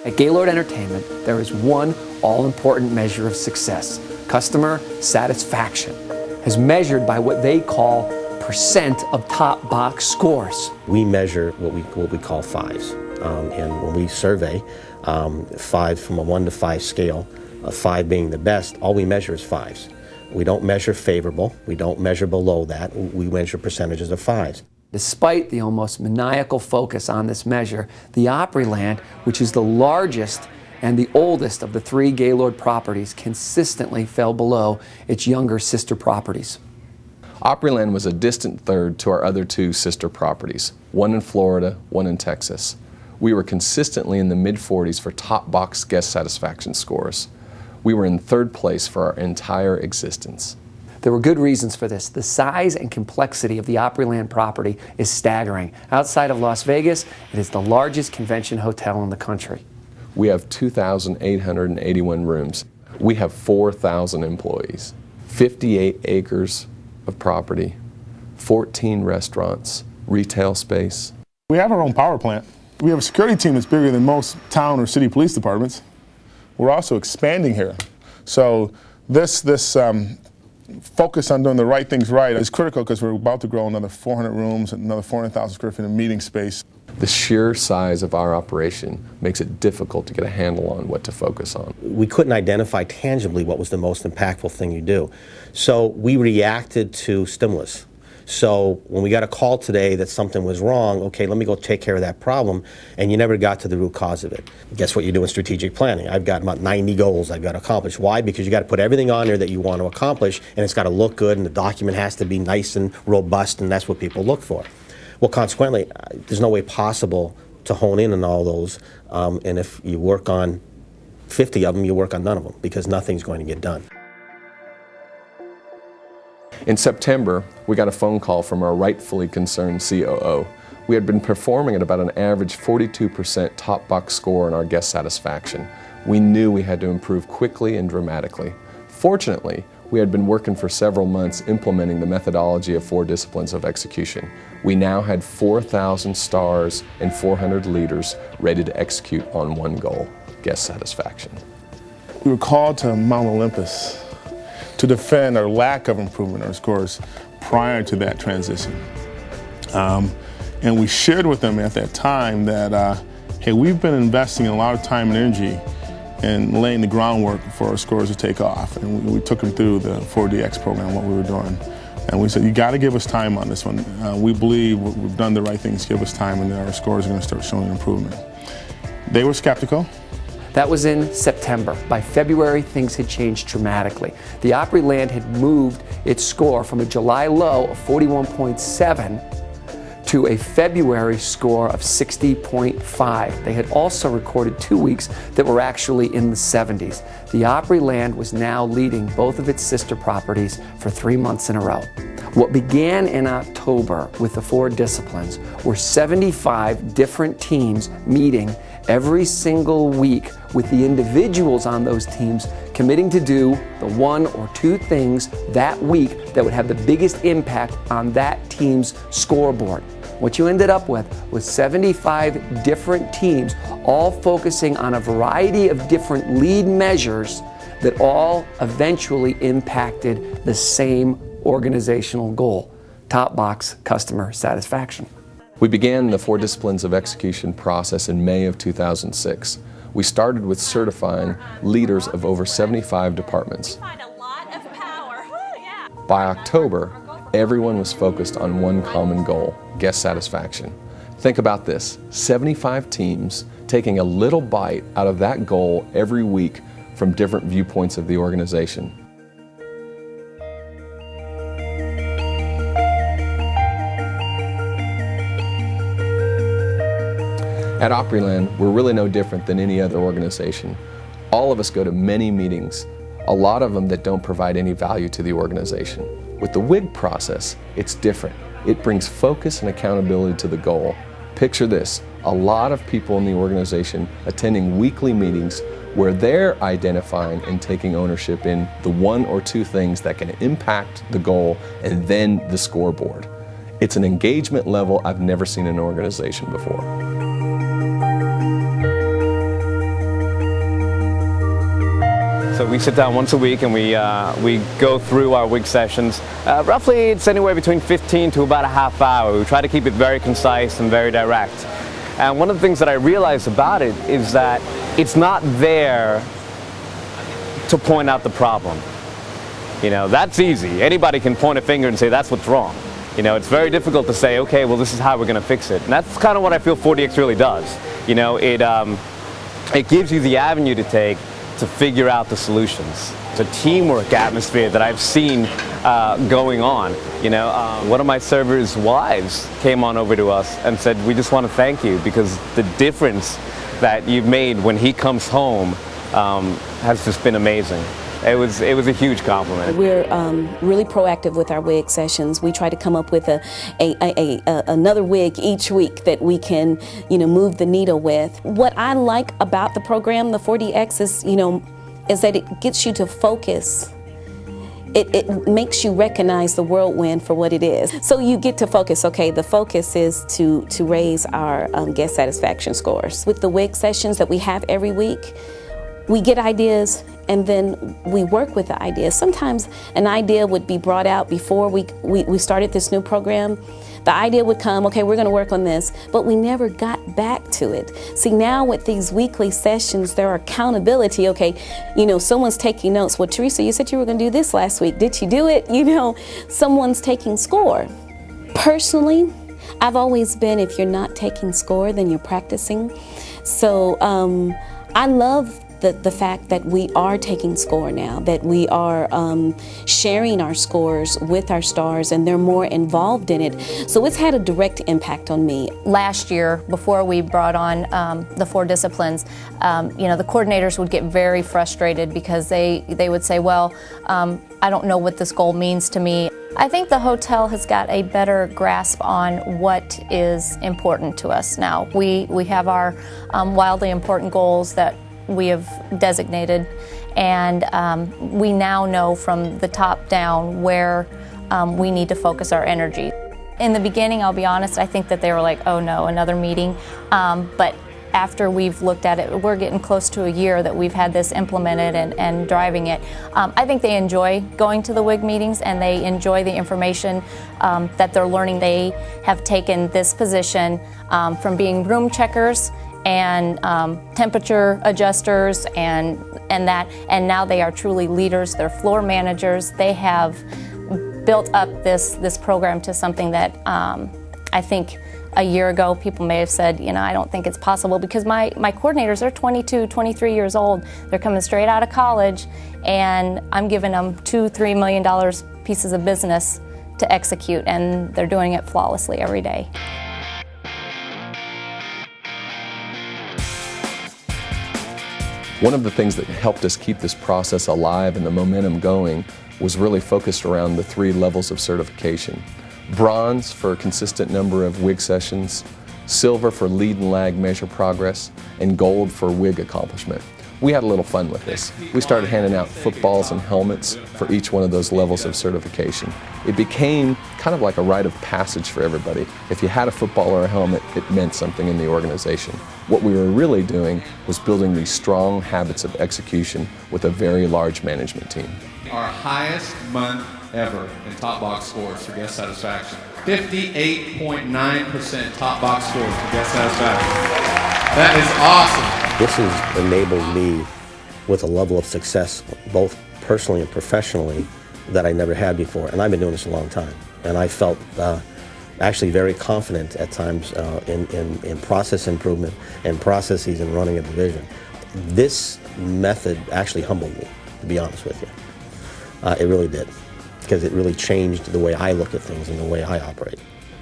At Gaylord Entertainment, there is one all-important measure of success: customer satisfaction, as measured by what they call percent of top box scores. We measure what we call fives, and when we survey five from a 1 to 5 scale, a 5 being the best, all we measure is fives. We don't measure favorable, we don't measure below that, we measure percentages of fives. Despite the almost maniacal focus on this measure, the Opryland, which is the largest and the oldest of the 3 Gaylord properties, consistently fell below its younger sister properties. Opryland was a distant third to our other 2 sister properties, one in Florida, one in Texas. We were consistently in the mid-40s for top box guest satisfaction scores. We were in 3rd place for our entire existence. There were good reasons for this. The size and complexity of the Opryland property is staggering. Outside of Las Vegas, it is the largest convention hotel in the country. We have 2,881 rooms. We have 4,000 employees, 58 acres of property, 14 restaurants, retail space. We have our own power plant. We have a security team that's bigger than most town or city police departments. We're also expanding here. So this focus on doing the right things right is critical because we're about to grow another 400 rooms and another 400,000 square feet of meeting space. The sheer size of our operation makes it difficult to get a handle on what to focus on. We couldn't identify tangibly what was the most impactful thing you do. So we reacted to stimulus. So when we got a call today that something was wrong, okay, let me go take care of that problem, and you never got to the root cause of it. Guess what you do in strategic planning? I've got about 90 goals I've got to accomplish. Why? Because you got to put everything on there that you want to accomplish, and it's got to look good, and the document has to be nice and robust, and that's what people look for. Well, consequently, there's no way possible to hone in on all those, and if you work on 50 of them, you work on none of them, because nothing's going to get done. In September, we got a phone call from our rightfully concerned COO. We had been performing at about an average 42% top box score on our guest satisfaction. We knew we had to improve quickly and dramatically. Fortunately, we had been working for several months implementing the methodology of 4 disciplines of execution. We now had 4,000 stars and 400 leaders ready to execute on one goal: guest satisfaction. We were called to Mount Olympus to defend our lack of improvement in our scores prior to that transition. And we shared with them at that time that, hey, we've been investing a lot of time and energy in laying the groundwork for our scores to take off. And we took them through the 4DX program, what we were doing. And we said, you got to give us time on this one. We believe we've done the right things, give us time, and then our scores are going to start showing improvement. They were skeptical. That was in September. By February, things had changed dramatically. The Opryland had moved its score from a July low of 41.7 to a February score of 60.5. They had also recorded 2 weeks that were actually in the 70s. The Opryland was now leading both of its sister properties for 3 months in a row. What began in October with the 4 disciplines were 75 different teams meeting every single week, with the individuals on those teams committing to do the 1 or 2 things that week that would have the biggest impact on that team's scoreboard. What you ended up with was 75 different teams, all focusing on a variety of different lead measures that all eventually impacted the same organizational goal: top box customer satisfaction. We began the 4 disciplines of execution process in May of 2006. We started with certifying leaders of over 75 departments. By October, everyone was focused on one common goal: guest satisfaction. Think about this: 75 teams taking a little bite out of that goal every week from different viewpoints of the organization. At Opryland, we're really no different than any other organization. All of us go to many meetings, a lot of them that don't provide any value to the organization. With the WIG process, it's different. It brings focus and accountability to the goal. Picture this: a lot of people in the organization attending weekly meetings where they're identifying and taking ownership in the 1 or 2 things that can impact the goal and then the scoreboard. It's an engagement level I've never seen in an organization before. We sit down once a week and we go through our WIG sessions. Roughly it's anywhere between 15 to about a half hour. We try to keep it very concise and very direct. And one of the things that I realized about it is that it's not there to point out the problem. You know, that's easy. Anybody can point a finger and say that's what's wrong. You know, it's very difficult to say, okay, well, this is how we're going to fix it. And that's kind of what I feel 40X really does. You know, it gives you the avenue to take to figure out the solutions. It's a teamwork atmosphere that I've seen going on. You know, one of my servers' wives came on over to us and said, we just want to thank you because the difference that you've made when he comes home has just been amazing. It was a huge compliment. We're really proactive with our WIG sessions. We try to come up with another WIG each week that we can, you know, move the needle with. What I like about the program, the 40X, is, you know, is that it gets you to focus. It makes you recognize the whirlwind for what it is. So you get to focus. Okay, the focus is to raise our guest satisfaction scores. With the WIG sessions that we have every week, we get ideas and then we work with the ideas. Sometimes an idea would be brought out before we started this new program. The idea would come, okay, we're going to work on this, but we never got back to it. See, now with these weekly sessions, there are accountability. Okay, you know, someone's taking notes. Well, Teresa, you said you were going to do this last week. Did you do it? You know, someone's taking score. Personally, I've always been, if you're not taking score, then you're practicing. So I love the fact that we are taking score now, that we are sharing our scores with our stars and they're more involved in it. So it's had a direct impact on me. Last year, before we brought on the 4 disciplines, you know, the coordinators would get very frustrated because they would say, well, I don't know what this goal means to me. I think the hotel has got a better grasp on what is important to us now. We have our wildly important goals that we have designated, and we now know from the top down where we need to focus our energy. In the beginning, I'll be honest, I think that they were like, oh no, another meeting. But after we've looked at it, we're getting close to a year that we've had this implemented and driving it. I think they enjoy going to the WIG meetings and they enjoy the information that they're learning. They have taken this position from being room checkers and temperature adjusters and now they are truly leaders. They're floor managers. They have built up this program to something that I think a year ago people may have said, you know, I don't think it's possible, because my coordinators are 22, 23 years old. They're coming straight out of college and I'm giving them $2-3 million pieces of business to execute, and they're doing it flawlessly every day. One of the things that helped us keep this process alive and the momentum going was really focused around the 3 levels of certification. Bronze for a consistent number of WIG sessions, silver for lead and lag measure progress, and gold for WIG accomplishment. We had a little fun with this. We started handing out footballs and helmets for each one of those levels of certification. It became kind of like a rite of passage for everybody. If you had a football or a helmet, it meant something in the organization. What we were really doing was building these strong habits of execution with a very large management team. Our highest month ever in top box scores for guest satisfaction. 58.9% top box scores for guest satisfaction. That is awesome. This has enabled me with a level of success, both personally and professionally, that I never had before. And I've been doing this a long time. And I felt actually very confident at times in process improvement and processes in running a division. This method actually humbled me, to be honest with you. It really did, because it really changed the way I look at things and the way I operate.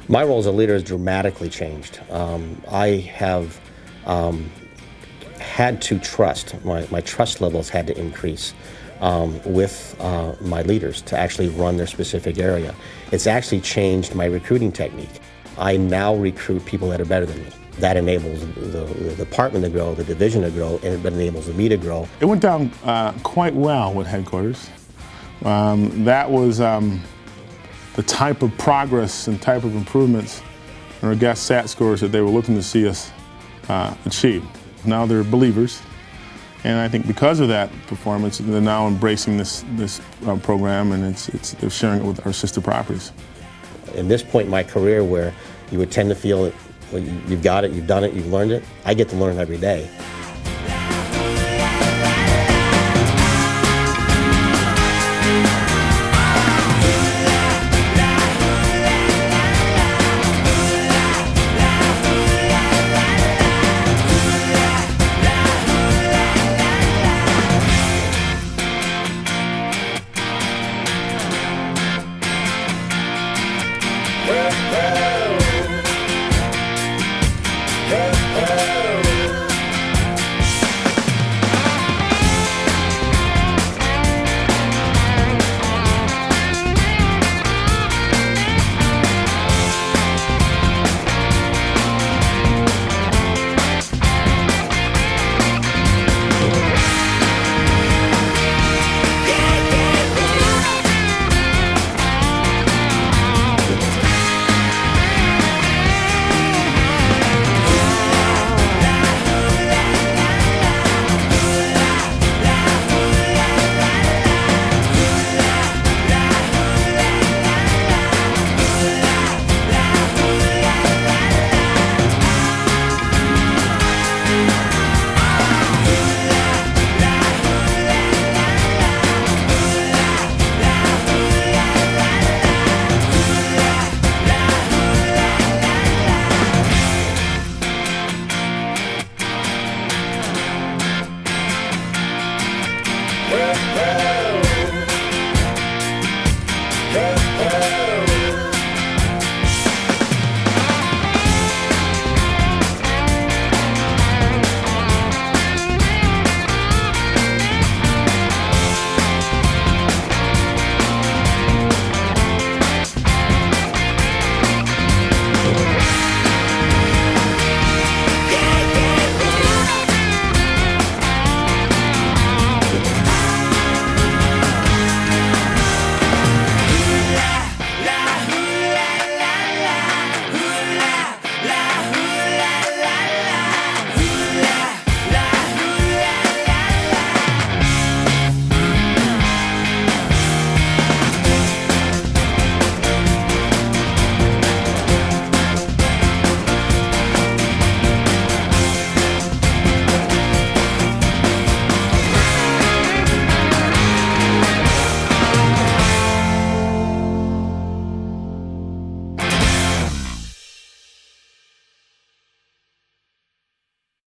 My role as a leader has dramatically changed. I have had to trust, my trust levels had to increase with my leaders to actually run their specific area. It's actually changed my recruiting technique. I now recruit people that are better than me. That enables the department to grow, the division to grow, and it enables me to grow. It went down quite well with headquarters. That was the type of progress and type of improvements in our guest sat scores that they were looking to see us achieve. Now they're believers, And I think because of that performance, they're now embracing this program, and they're sharing it with our sister properties. In this point in my career where you would tend to feel that, well, you've got it, you've done it, you've learned it, I get to learn every day.